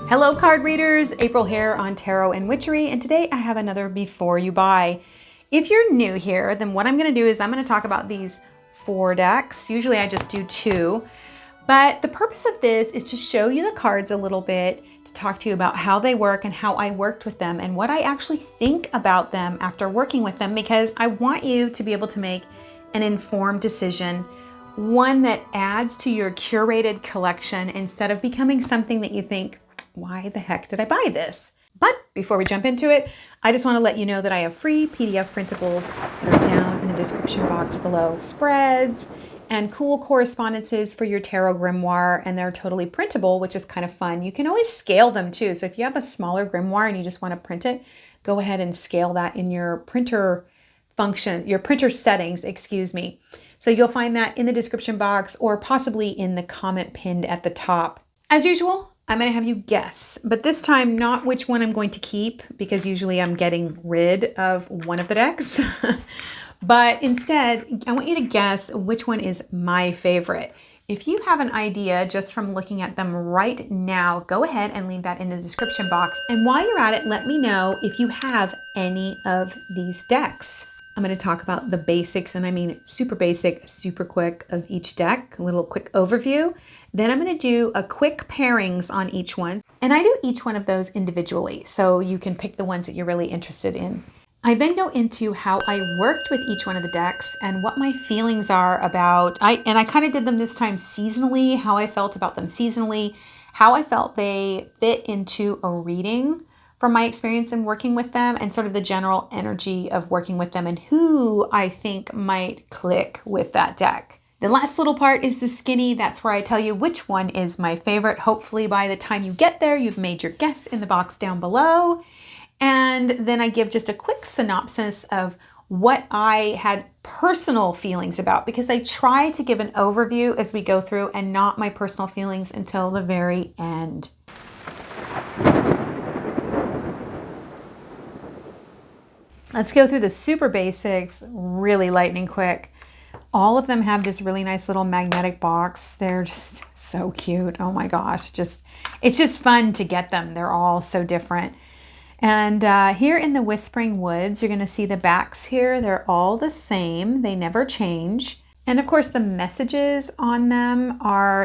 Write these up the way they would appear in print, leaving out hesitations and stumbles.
Hello card readers, April here on Tarot and Witchery, and today I have another Before You Buy. If you're new here, then what I'm going to do is I'm going to talk about these 4 decks. Usually I just do 2, but the purpose of this is to show you the cards a little bit, to talk to you about how they work and how I worked with them and what I actually think about them after working with them, because I want you to be able to make an informed decision, one that adds to your curated collection instead of becoming something that you think, why the heck did I buy this? But before we jump into it, I just want to let you know that I have free PDF printables that are down in the description box below. Spreads and cool correspondences for your tarot grimoire, and they're totally printable, which is kind of fun. You can always scale them too. So if you have a smaller grimoire and you just want to print it, go ahead and scale that in your printer function, your printer settings, excuse me. So you'll find that in the description box or possibly in the comment pinned at the top. As usual, I'm going to have you guess, but this time not which one I'm going to keep, because usually I'm getting rid of one of the decks. But instead, I want you to guess which one is my favorite. If you have an idea just from looking at them right now, go ahead and leave that in the description box. And while you're at it, let me know if you have any of these decks. I'm going to talk about the basics, and I mean super basic, super quick, of each deck, a little quick overview. Then I'm going to do a quick pairings on each one, and I do each one of those individually, so you can pick the ones that you're really interested in. I then go into how I worked with each one of the decks and what my feelings are about, and I kind of did them this time seasonally, how I felt about them seasonally, how I felt they fit into a reading from my experience in working with them, and sort of the general energy of working with them and who I think might click with that deck. The last little part is the skinny. That's where I tell you which one is my favorite. Hopefully by the time you get there, you've made your guess in the box down below. And then I give just a quick synopsis of what I had personal feelings about, because I try to give an overview as we go through and not my personal feelings until the very end. Let's go through the super basics really lightning quick. All of them have this really nice little magnetic box. They're just so cute. Oh my gosh, it's just fun to get them. They're all so different. And here in the Whispering Woods, you're going to see the backs here. They're all the same. They never change. And of course, the messages on them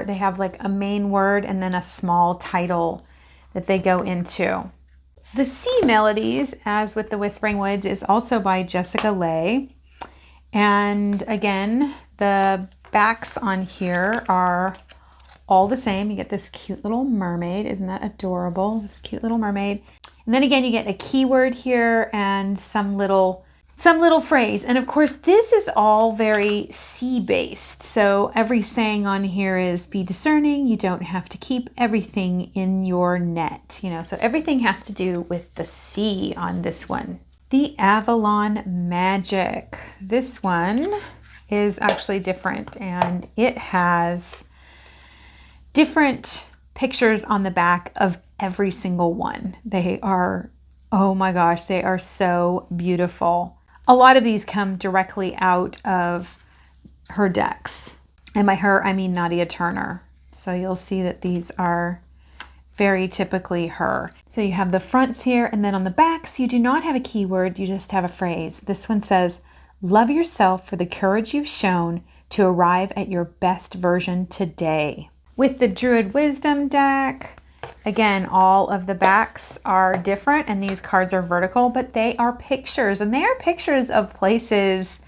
they have like a main word and then a small title that they go into. The Sea Melodies, as with the Whispering Woods, is also by Jessica Lay. And again, the backs on here are all the same. You get this cute little mermaid. Isn't that adorable? This cute little mermaid. And then again, you get a keyword here and some little phrase. And of course, this is all very sea-based. So every saying on here is be discerning. You don't have to keep everything in your net. So everything has to do with the sea on this one. The Avalon Magic. This one is actually different, and it has different pictures on the back of every single one. They are, oh my gosh, they are so beautiful. A lot of these come directly out of her decks. And by her, I mean Nadia Turner. So you'll see that these are very typically her. So you have the fronts here, and then on the backs, you do not have a keyword, you just have a phrase. This one says, love yourself for the courage you've shown to arrive at your best version today. With the Druid Wisdom deck, again, all of the backs are different, and these cards are vertical, but they are pictures, and they are pictures of places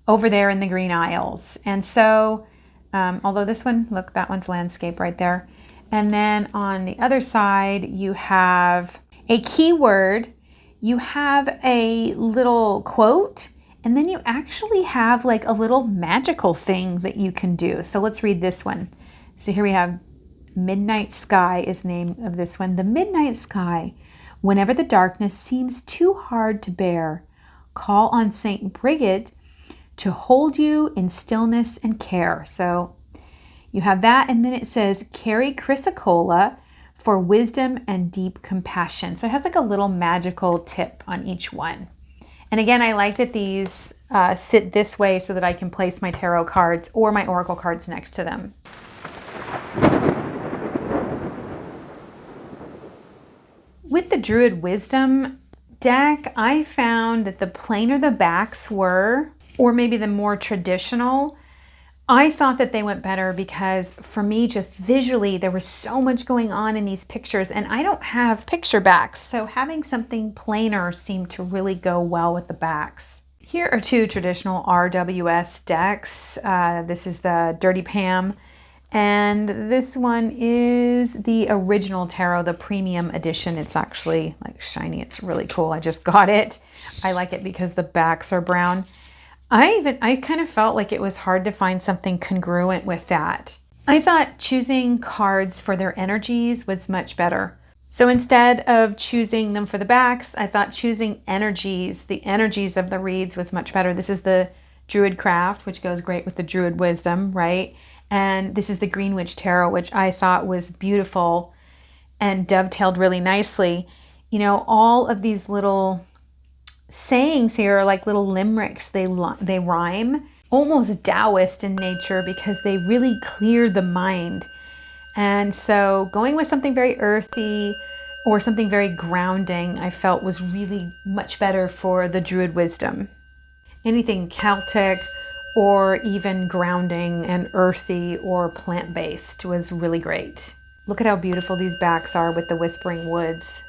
over there in the Green Isles. And so, although this one, look, that one's landscape right there. And then on the other side, you have a keyword, you have a little quote, and then you actually have like a little magical thing that you can do. So let's read this one. So here we have Midnight Sky is the name of this one. The midnight sky, whenever the darkness seems too hard to bear, call on Saint Brigid to hold you in stillness and care. So you have that, and then it says, carry chrysocolla for wisdom and deep compassion. So it has like a little magical tip on each one. And again, I like that these sit this way so that I can place my tarot cards or my oracle cards next to them. Druid Wisdom deck, I found that the plainer the backs were, or maybe the more traditional, I thought that they went better because for me, just visually, there was so much going on in these pictures and I don't have picture backs. So having something plainer seemed to really go well with the backs. Here are two traditional RWS decks. This is the Dirty Pam, and this one is the original tarot, the premium edition. It's actually like shiny. It's really cool. I just got it. I like it because the backs are brown. I kind of felt like it was hard to find something congruent with that. I thought choosing cards for their energies was much better. So instead of choosing them for the backs, I thought choosing energies, the energies of the reads was much better. This is the Druid Craft, which goes great with the Druid Wisdom, right? And this is the Green Witch Tarot, which I thought was beautiful and dovetailed really nicely. You know, all of these little sayings here are like little limericks. They rhyme, almost Taoist in nature because they really clear the mind. And so going with something very earthy or something very grounding, I felt was really much better for the Druid Wisdom. Anything Celtic or even grounding and earthy or plant-based was really great. Look at how beautiful these backs are with the Whispering Woods.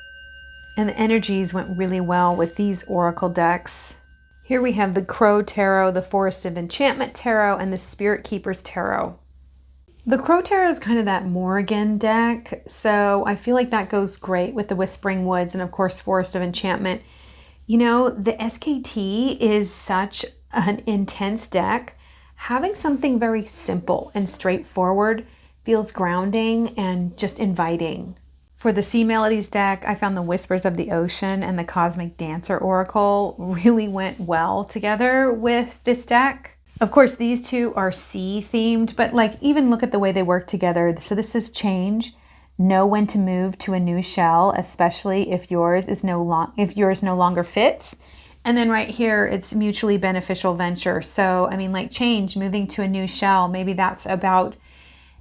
And the energies went really well with these oracle decks. Here we have the Crow Tarot, the Forest of Enchantment Tarot, and the Spirit Keepers Tarot. The Crow Tarot is kind of that Morrigan deck, so I feel like that goes great with the Whispering Woods and of course Forest of Enchantment. You know, the SKT is such an intense deck. Having something very simple and straightforward feels grounding and just inviting. For the Sea Melodies deck, I found the Whispers of the Ocean and the Cosmic Dancer Oracle really went well together with this deck. Of course, these two are sea themed, but like even look at the way they work together. So this is change, know when to move to a new shell, especially if yours no longer fits. And then right here, it's mutually beneficial venture. So I mean, like change, moving to a new shell, maybe that's about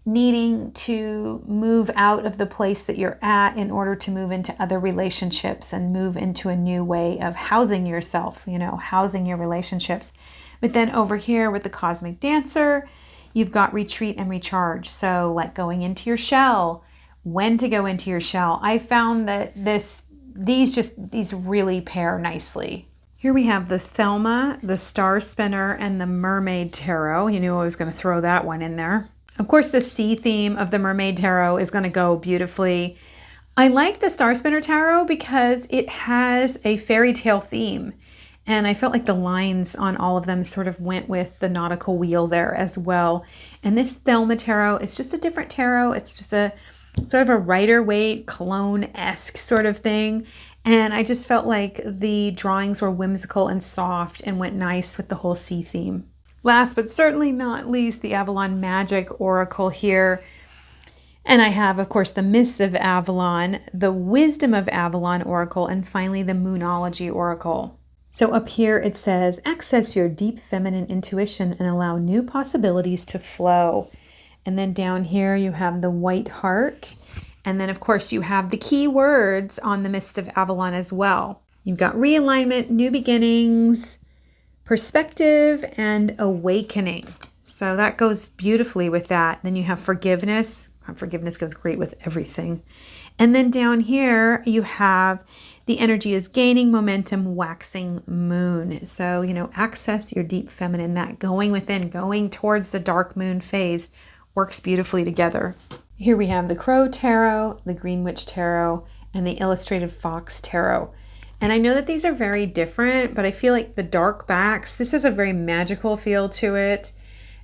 needing to move out of the place that you're at in order to move into other relationships and move into a new way of housing yourself, you know, housing your relationships. But then over here with the Cosmic Dancer, you've got retreat and recharge. So like going into your shell, when to go into your shell. I found that these really pair nicely. Here we have the Thelma, the Star Spinner, and the Mermaid Tarot. You knew I was going to throw that one in there. Of course, the sea theme of the Mermaid Tarot is going to go beautifully. I like the Star Spinner Tarot because it has a fairy tale theme. And I felt like the lines on all of them sort of went with the nautical wheel there as well. And this Thelma Tarot, it's just a different tarot. It's just a sort of a Rider-Waite, Cologne-esque sort of thing. And I just felt like the drawings were whimsical and soft and went nice with the whole sea theme. Last but certainly not least, the Avalon Magic Oracle here. And I have, of course, the Mists of Avalon, the Wisdom of Avalon Oracle, and finally the Moonology Oracle. So up here it says, access your deep feminine intuition and allow new possibilities to flow. And then down here you have the White Heart. And then, of course, you have the key words on the Mists of Avalon as well. You've got realignment, new beginnings, perspective, and awakening. So that goes beautifully with that. Then you have forgiveness. Forgiveness goes great with everything. And then down here you have the energy is gaining momentum, waxing moon. So, you know, access your deep feminine, that going within, going towards the dark moon phase works beautifully together. Here we have the Crow Tarot, the Green Witch Tarot, and the Illustrated Fox Tarot. And I know that these are very different, but I feel like the dark backs, this has a very magical feel to it.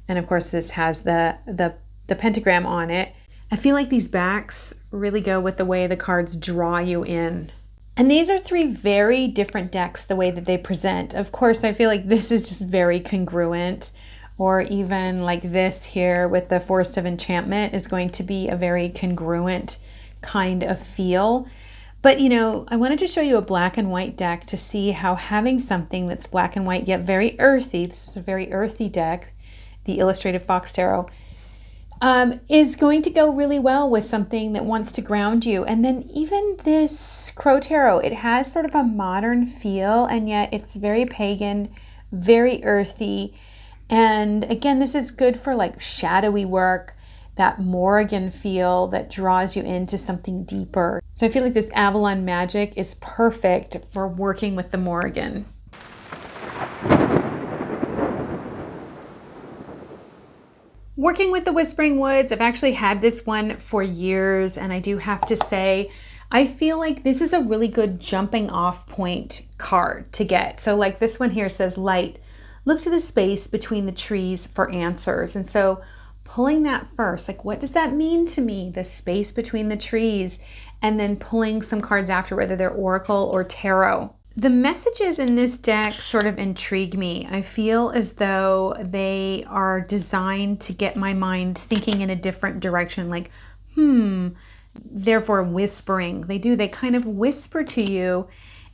And of course, this has the pentagram on it. I feel like these backs really go with the way the cards draw you in. And these are three very different decks, the way that they present. Of course, I feel like this is just very congruent, or even like this here with the Forest of Enchantment is going to be a very congruent kind of feel. But, you know, I wanted to show you a black and white deck to see how having something that's black and white yet very earthy, this is a very earthy deck, the Illustrated Fox Tarot, is going to go really well with something that wants to ground you. And then even this Crow Tarot, it has sort of a modern feel, and yet it's very pagan, very earthy. And again, this is good for like shadowy work, that Morrigan feel that draws you into something deeper. So I feel like this Avalon Magic is perfect for working with the Morrigan. Working with the Whispering Woods, I've actually had this one for years, and I do have to say, I feel like this is a really good jumping off point card to get. So like this one here says light, look to the space between the trees for answers. And so pulling that first, like what does that mean to me? The space between the trees, and then pulling some cards after, whether they're Oracle or Tarot. The messages in this deck sort of intrigue me. I feel as though they are designed to get my mind thinking in a different direction, like, therefore whispering. They kind of whisper to you.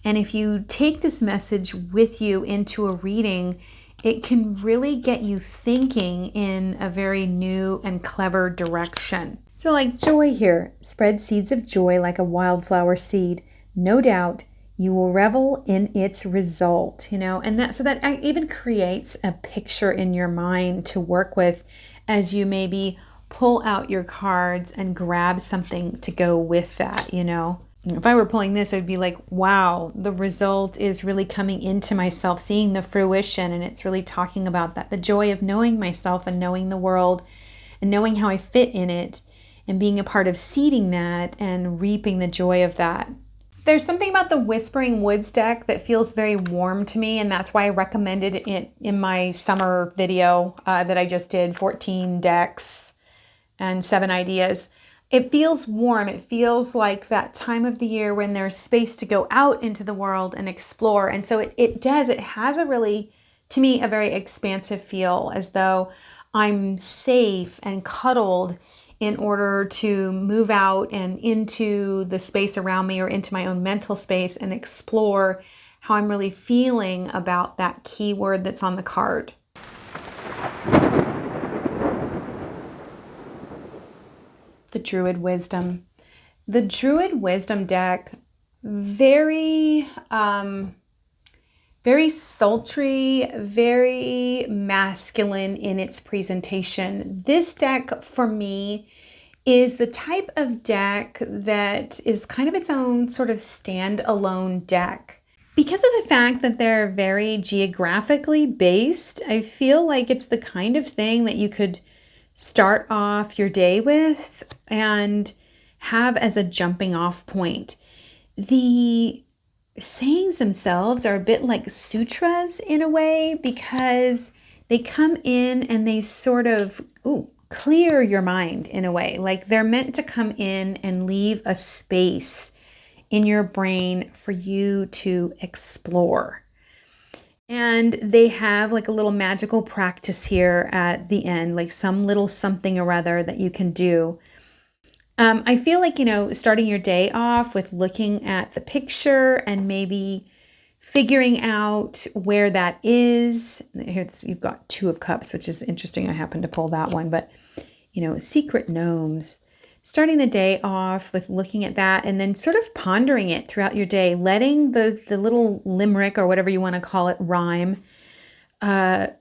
And if you take this message with you into a reading, it can really get you thinking in a very new and clever direction. So like joy here, spread seeds of joy like a wildflower seed. No doubt, you will revel in its result, and that even creates a picture in your mind to work with as you maybe pull out your cards and grab something to go with that, If I were pulling this, it would be like, wow, the result is really coming into myself, seeing the fruition, and it's really talking about that, the joy of knowing myself and knowing the world and knowing how I fit in it and being a part of seeding that and reaping the joy of that. There's something about the Whispering Woods deck that feels very warm to me, and that's why I recommended it in my summer video that I just did, 14 decks and 7 ideas. It feels warm. It feels like that time of the year when there's space to go out into the world and explore. And so it has a really, to me, a very expansive feel, as though I'm safe and cuddled in order to move out and into the space around me or into my own mental space and explore how I'm really feeling about that keyword that's on the card. The Druid Wisdom. The Druid Wisdom deck, very sultry, very masculine in its presentation. This deck for me is the type of deck that is kind of its own sort of standalone deck. Because of the fact that they're very geographically based, I feel like it's the kind of thing that you could start off your day with and have as a jumping off point. The sayings themselves are a bit like sutras in a way, because they come in and they sort of clear your mind in a way. Like they're meant to come in and leave a space in your brain for you to explore. And they have like a little magical practice here at the end, like some little something or other that you can do. I feel like, starting your day off with looking at the picture and maybe figuring out where that is. Here, you've got 2 of Cups, which is interesting. I happened to pull that one, but, secret gnomes. Starting the day off with looking at that and then sort of pondering it throughout your day, letting the little limerick or whatever you want to call it, rhyme, kind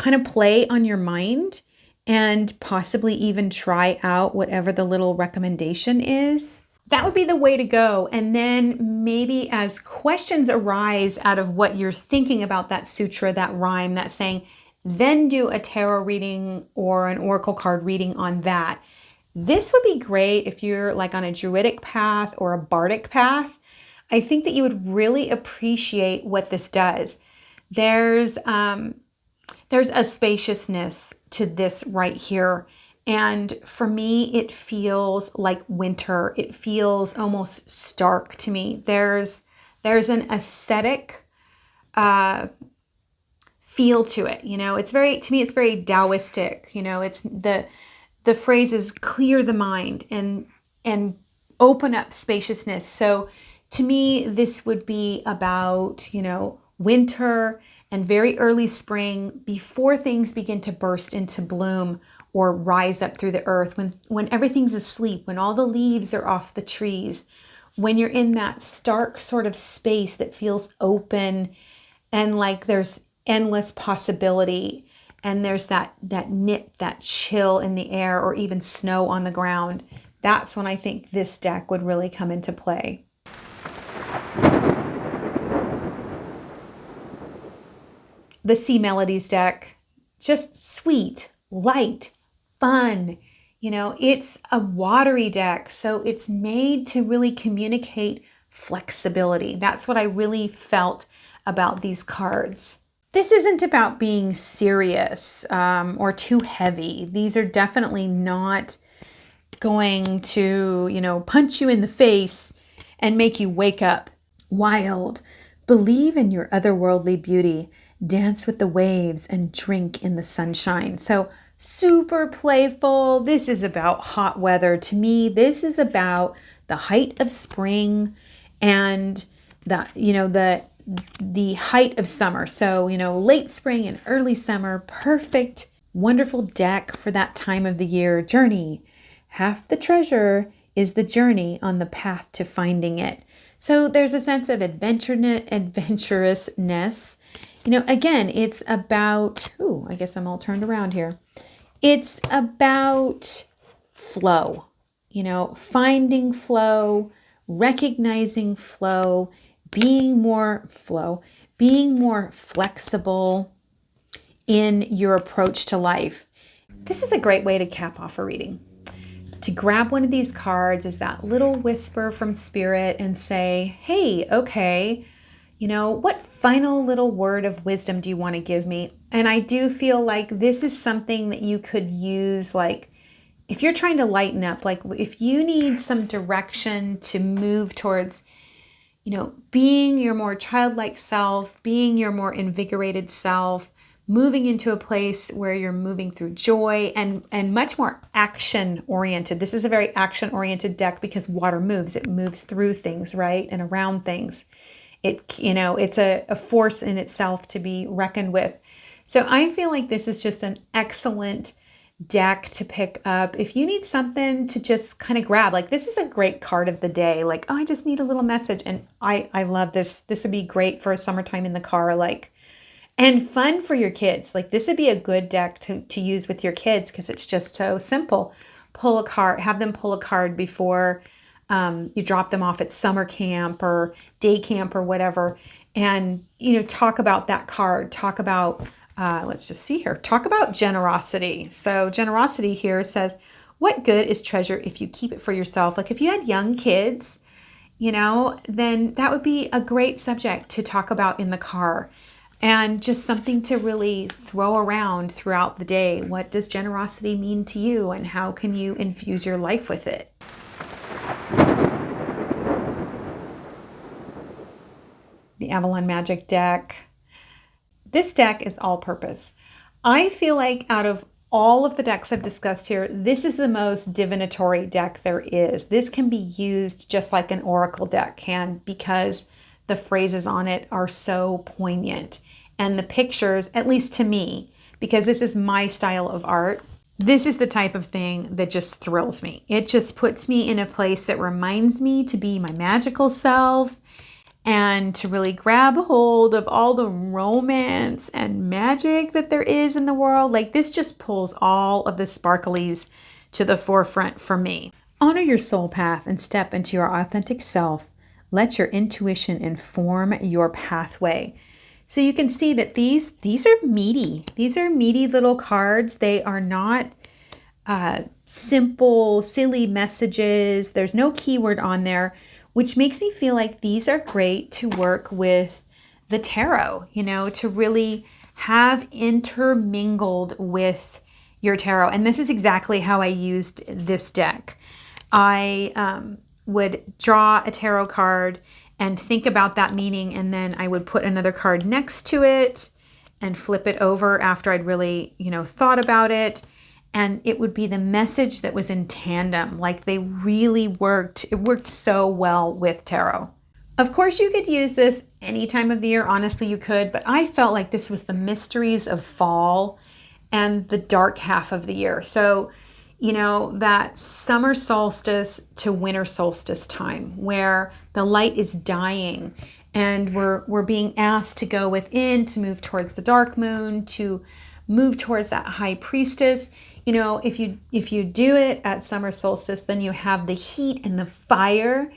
of play on your mind, and possibly even try out whatever the little recommendation is. That would be the way to go. And then maybe as questions arise out of what you're thinking about that sutra, that rhyme, that saying, then do a tarot reading or an oracle card reading on that. This would be great if you're like on a druidic path or a bardic path. I think that you would really appreciate what this does. There's a spaciousness to this right here. And for me, it feels like winter. It feels almost stark to me. There's an aesthetic feel to it. It's very Taoistic. It's the phrase is clear the mind and open up spaciousness. So to me, this would be about, winter and very early spring, before things begin to burst into bloom or rise up through the earth, when everything's asleep, when all the leaves are off the trees, when you're in that stark sort of space that feels open and like there's endless possibility, and there's that nip, that chill in the air, or even snow on the ground, that's when I think this deck would really come into play. The Sea Melodies deck, just sweet, light, fun. You know, it's a watery deck, so it's made to really communicate flexibility. That's what I really felt about these cards. This isn't about being serious or too heavy. These are definitely not going to, punch you in the face and make you wake up. Wild, believe in your otherworldly beauty, dance with the waves, and drink in the sunshine. So super playful. This is about hot weather. To me, this is about the height of spring and the height of summer. So, late spring and early summer, perfect, wonderful deck for that time of the year. Journey. Half the treasure is the journey on the path to finding it. So there's a sense of adventurousness. Again, it's about, I guess I'm all turned around here. It's about flow, finding flow, recognizing flow, being more flexible in your approach to life. This is a great way to cap off a reading. To grab one of these cards is that little whisper from spirit and say, hey, okay, what final little word of wisdom do you want to give me? And I do feel like this is something that you could use, like if you're trying to lighten up, like if you need some direction to move towards, being your more childlike self, being your more invigorated self, moving into a place where you're moving through joy and much more action oriented. This is a very action oriented deck because water moves. It moves through things, right? And around things. It's a force in itself to be reckoned with. So I feel like this is just an excellent deck to pick up. If you need something to just kind of grab, like this is a great card of the day. Like, I just need a little message. And I love this. This would be great for a summertime in the car, and fun for your kids. Like this would be a good deck to use with your kids because it's just so simple. Pull a card, have them pull a card before you drop them off at summer camp or day camp or whatever. And, talk about that card, talk about, let's just see here, talk about generosity. So generosity here says, what good is treasure if you keep it for yourself? Like if you had young kids, then that would be a great subject to talk about in the car. And just something to really throw around throughout the day. What does generosity mean to you, and how can you infuse your life with it? The Avalon Magic deck. This deck is all purpose. I feel like out of all of the decks I've discussed here, this is the most divinatory deck there is. This can be used just like an oracle deck can because the phrases on it are so poignant. And the pictures, at least to me, because this is my style of art, this is the type of thing that just thrills me. It just puts me in a place that reminds me to be my magical self and to really grab hold of all the romance and magic that there is in the world. Like this just pulls all of the sparklies to the forefront for me. Honor your soul path and step into your authentic self. Let your intuition inform your pathway. So you can see that these are meaty. These are meaty little cards. They are not simple, silly messages. There's no keyword on there, which makes me feel like these are great to work with the tarot, to really have intermingled with your tarot. And this is exactly how I used this deck. I would draw a tarot card and think about that meaning, and then I would put another card next to it and flip it over after I'd really, thought about it. And it would be the message that was in tandem. Like they really worked. It worked so well with tarot. Of course, you could use this any time of the year. Honestly, you could, but I felt like this was the mysteries of fall and the dark half of the year. So, that summer solstice to winter solstice time where the light is dying and we're being asked to go within, to move towards the dark moon, to move towards that high priestess. If you do it at summer solstice, then you have the heat and the fire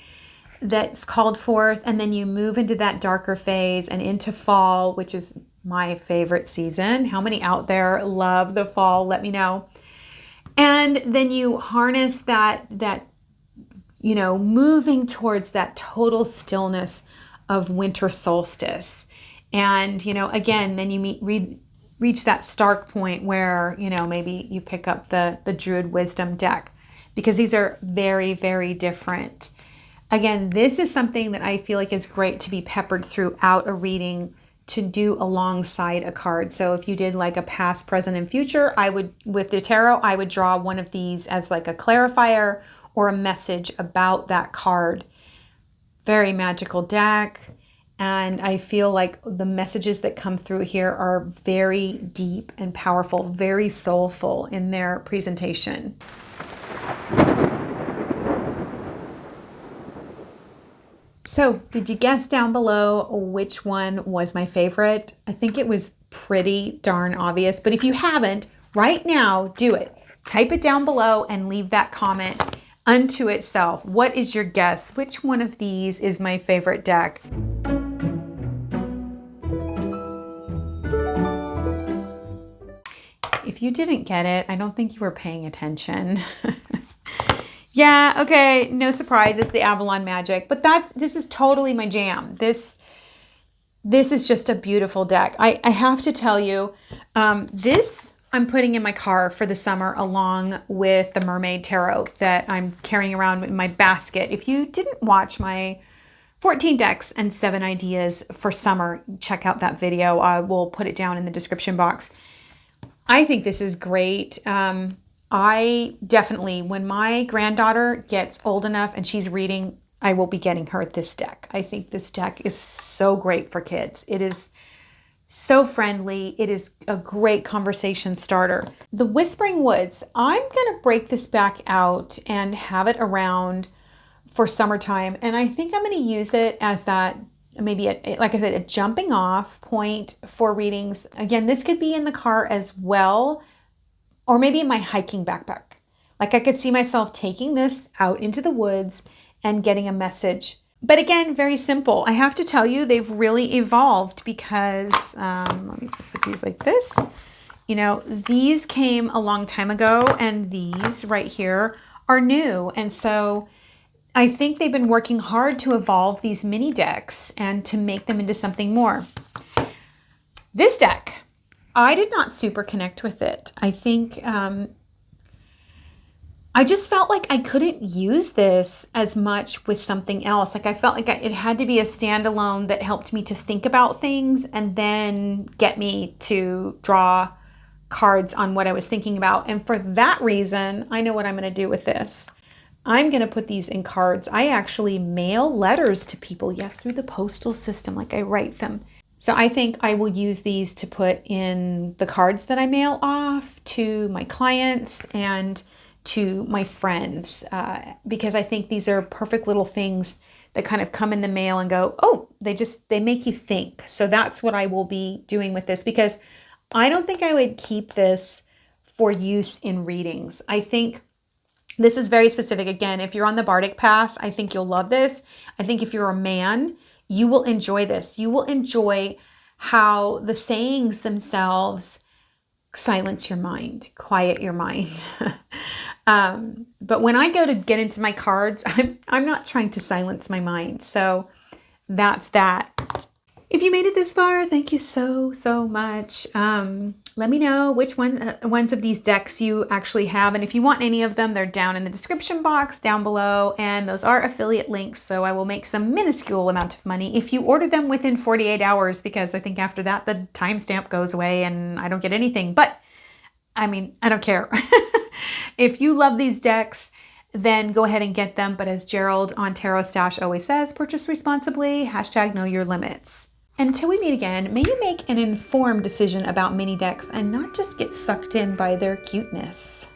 that's called forth, and then you move into that darker phase and into fall, which is my favorite season. How many out there love the fall? Let me know. And then you harness that moving towards that total stillness of winter solstice. And again, then you reach that stark point where maybe you pick up the Druid Wisdom deck, because these are very, very different. Again, this is something that I feel like is great to be peppered throughout a reading to do alongside a card. So if you did like a past, present, and future, with the tarot, I would draw one of these as like a clarifier or a message about that card. Very magical deck. And I feel like the messages that come through here are very deep and powerful, very soulful in their presentation. So, did you guess down below which one was my favorite? I think it was pretty darn obvious, but if you haven't, right now, do it. Type it down below and leave that comment unto itself. What is your guess? Which one of these is my favorite deck? If you didn't get it, I don't think you were paying attention. Yeah, okay, no surprise, it's the Avalon Magic, but this is totally my jam. This is just a beautiful deck. I have to tell you, this I'm putting in my car for the summer along with the Mermaid Tarot that I'm carrying around in my basket. If you didn't watch my 14 decks and 7 ideas for summer, check out that video. I will put it down in the description box. I think this is great. I definitely, when my granddaughter gets old enough and she's reading, I will be getting her this deck. I think this deck is so great for kids. It is so friendly. It is a great conversation starter. The Whispering Woods, I'm going to break this back out and have it around for summertime. And I think I'm going to use it as that, maybe, like I said, a jumping off point for readings. Again, this could be in the car as well, or maybe in my hiking backpack. Like I could see myself taking this out into the woods and getting a message. But again, very simple. I have to tell you, they've really evolved because, let me just put these like this. These came a long time ago and these right here are new. And so I think they've been working hard to evolve these mini decks and to make them into something more. This deck, I did not super connect with it. I think I just felt like I couldn't use this as much with something else. Like I felt like it had to be a standalone that helped me to think about things and then get me to draw cards on what I was thinking about. And for that reason, I know what I'm going to do with this. I'm going to put these in cards. I actually mail letters to people, yes, through the postal system, like I write them. So I think I will use these to put in the cards that I mail off to my clients and to my friends, because I think these are perfect little things that kind of come in the mail and go, oh, they make you think. So that's what I will be doing with this, because I don't think I would keep this for use in readings. I think this is very specific. Again, if you're on the Bardic path, I think you'll love this. I think if you're a man, you will enjoy this. You will enjoy how the sayings themselves silence your mind, quiet your mind. But when I go to get into my cards, I'm not trying to silence my mind. So that's that. If you made it this far, thank you so, so much. Let me know which ones of these decks you actually have. And if you want any of them, they're down in the description box down below. And those are affiliate links. So I will make some minuscule amount of money if you order them within 48 hours, because I think after that, the timestamp goes away and I don't get anything. But I mean, I don't care. If you love these decks, then go ahead and get them. But as Gerald on Tarot Stash always says, purchase responsibly, #know your limits. Until we meet again, may you make an informed decision about mini decks and not just get sucked in by their cuteness.